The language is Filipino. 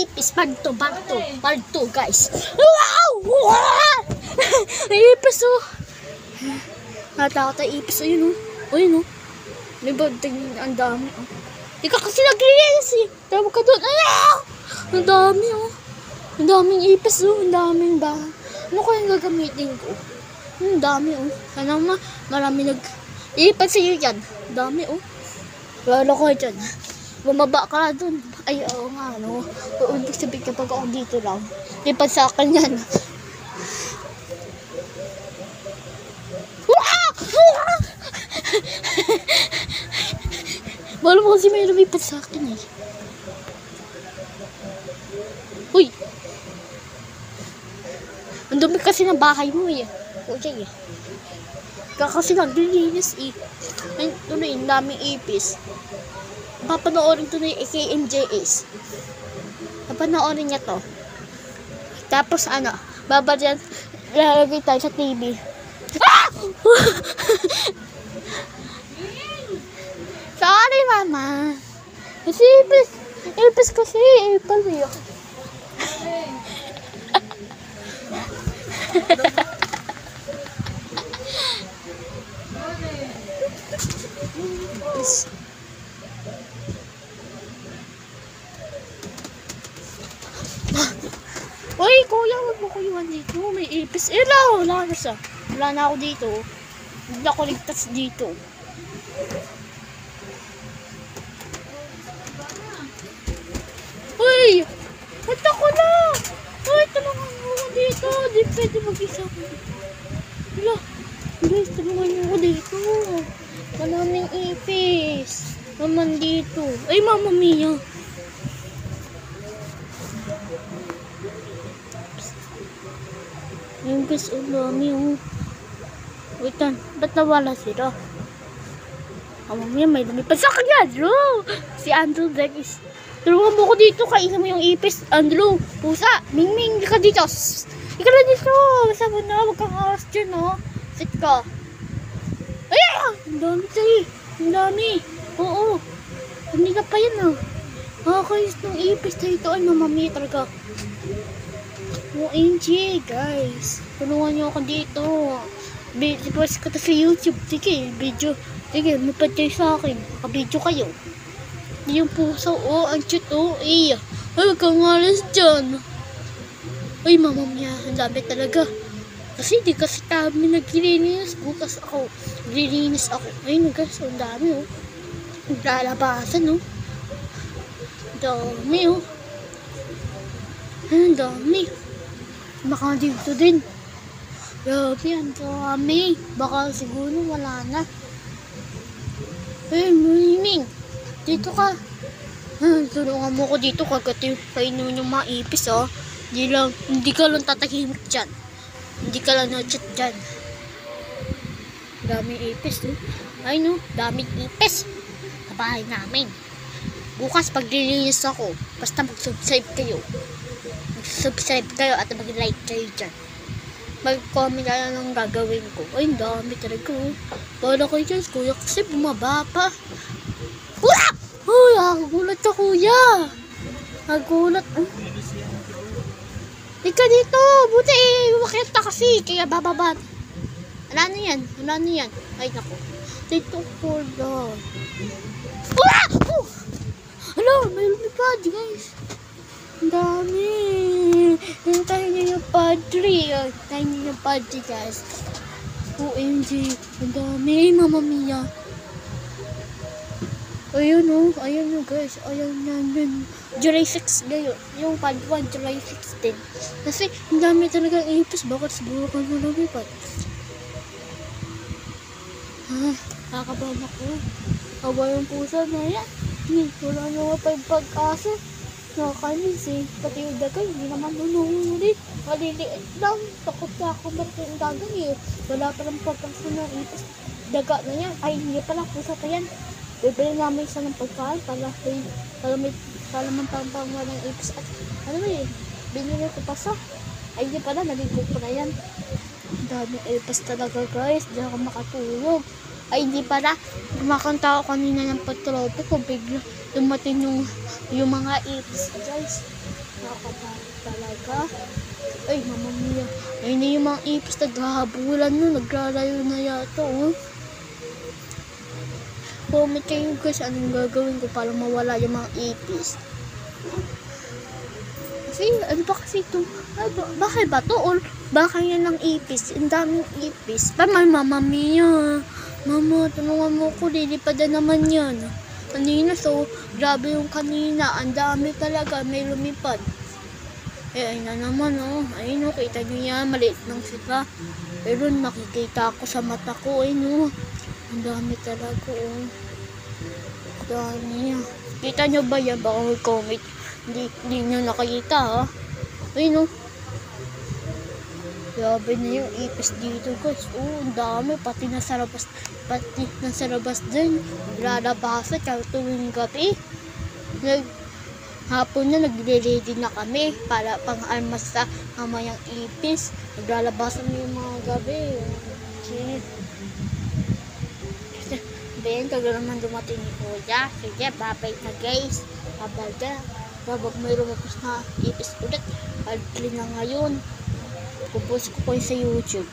ipis. Part 2 guys. Wow! Ipis oh. Natakot ang ipis. Ayun oh. Ayun oh. May bagdag ang dami oh. Di ka kasi nag-release eh. Tawag ka doon. Ang dami oh. Ang daming ipis oh. Ang daming ba. Ano kayang gagamitin ko? Ang dami oh. Sana marami ipis sa'yo yan. Ang dami oh. Lalo ko dyan. Bumaba ka dun. Ay, oo nga, no. Ibig sabihin kapag ako dito lang. Lipad sa akin yan. Wala mo kasi may lumipad sa akin eh. Uy! Ang dumi kasi ng bahay mo eh. Okay eh. Kasi naglilinis eh. Ay, tuloy, ang daming ipis. Papanoorin to na yung KMJS. Papanoorin niya to. Tapos ano, babadyan, lalagay tayo sa TV. Ah! Sorry, mama. Kasi ipis kasi, ipal yun. Uy, kuya, huwag mo kuyuhan dito. May ipis. Wala na siya. Wala na ako dito. Hindi ako ligtas dito. Uy! Punta ko na! Uy, tulungan mo ako dito. Di pwede mag-isa ko. Wala. Guys, tulungan mo ako dito. Maraming ipis. Naman dito. Ay, Mama Mia. Yung guys, ang dami oh. Wait lang, ba't nawala sila? Mamaya may lumipad sa kanya, Andrew! Si Andrew guys. Tulungan mo ko dito, kainin mo yung ipis. Andrew, pusa, Mingming, ka dito. Ika na dito, sabi na, huwag kang awas dyan oh. Sit ka. Ay, ang dami tayo. Ang dami. Oo. Hindi ka pa yan oh. Nakakayos ng ipis tayo ito. Ay, mamami talaga. OMG, guys. Tulungan nyo ako dito. Request ko to sa YouTube. Sige, video. Sige, mapad kayo sa akin. Maka-video kayo. Yung puso, oh, ang cute, oh. Ay, huwag kang alas dyan. Ay, mamamaya, ang dami talaga. Kasi di kasi kami naglilinis. Bukas ako. Naglilinis ako. Ayun, guys, ang dami, oh. Naglalabasan, oh. Ang dami, oh. Ang dami. Baka dito din. Grabe, ang dami. Baka siguro wala na. Hey, Miming. Dito ka. Tulungan mo ko dito. Kagati kainin yung mga ipis, oh. Hindi ka lang tatahimik dyan. Hindi ka lang na-chat dyan. Daming ipis, no? Ay, no? Daming ipis. Sa bahay namin. Bukas paglilinis ako. Basta mag-subscribe kayo. Mag-subscribe kayo at mag-like kayo dyan. Mag-comment na lang ang gagawin ko. Ay, ang dami talaga. Para kayo dyan, kuya, kasi bumaba pa. Kuya! Uy, nagulat ka, kuya. Nagulat. Ika dito. Buti eh. Umakyat ka kasi. Kaya bababa. Wala na yan. Wala na yan. Ay, naku. Dito ko lang. Kuya! Hala, may lumipad, guys. Ang dami. Hintayin niyo yung padre. Hintayin niyo yung padre, guys. OMG. Ang dami. Mama Mia. Ayun o. Ayun o, guys. Ayun yan. July 6 ngayon. Yung pad 1, July 16. Kasi ang dami talaga ipis. Bakit siguro ka na lumipad? Nakakabahan ako. Aba yung pusa na yan. Wala na nga pa yung pag-asa. Nakakainis eh. Pati yung daga, hindi naman nunulit. Maliliit lang. Takot na ako ba't yung daga eh. Wala pa lang pagkasa ng ipis. Daga na yan. Ay, hindi pala. Pusa pa yan. Bibili namin isa ng pagkain para mampang walang ipis. At ano eh, binili ko pa sa. Ay, hindi pala. Naligo ko na yan. Dami ipis talaga, guys. Hindi ako makatulog. Ay, hindi pala. Kumakanta ako kanina ng patropo ko. Bigla dumating yung mga ipis, guys. Nakakatakot talaga. Ay, Mamma Mia. Ayun na yung mga ipis naghahabulan no. Naglalayo na yata, oh. Comment kayo guys, anong gagawin ko para mawala yung mga ipis. Kasi, ano ba kasi ito? Bakit ba to? Or baka yan ng ipis? Ang daming ipis. Paman, Mamma Mia. Mama, tulungan mo ko. Lilipad na naman yan. Kanina, so, grabe yung kanina. Ang dami talaga. May lumipad. Eh, ayun na naman, oh. Ayun, oh. Kita nyo yan. Maliit lang sila. Pero nakikita ko sa mata ko. Ayun, oh. Ang dami talaga, oh. Ang dami. Kita nyo ba yan? Baka mag-comment. Hindi nyo nakikita, ha? Ayun, oh. Grabe na yung ipis dito, guys. Oh, ang dami. Pati nasa labas din. Lalabasan kaya tuwing gabi. Hapon na nagre-ready na kami para pang-almas sa mamayang ipis. Naglalabasan yung mga gabi. Okay. Ben, tagal naman dumating ni Kuya. Sige, babay na guys. Babay na. Babag may lumapos na ipis ulit. Alpili na ngayon. Kupost ko po sa YouTube.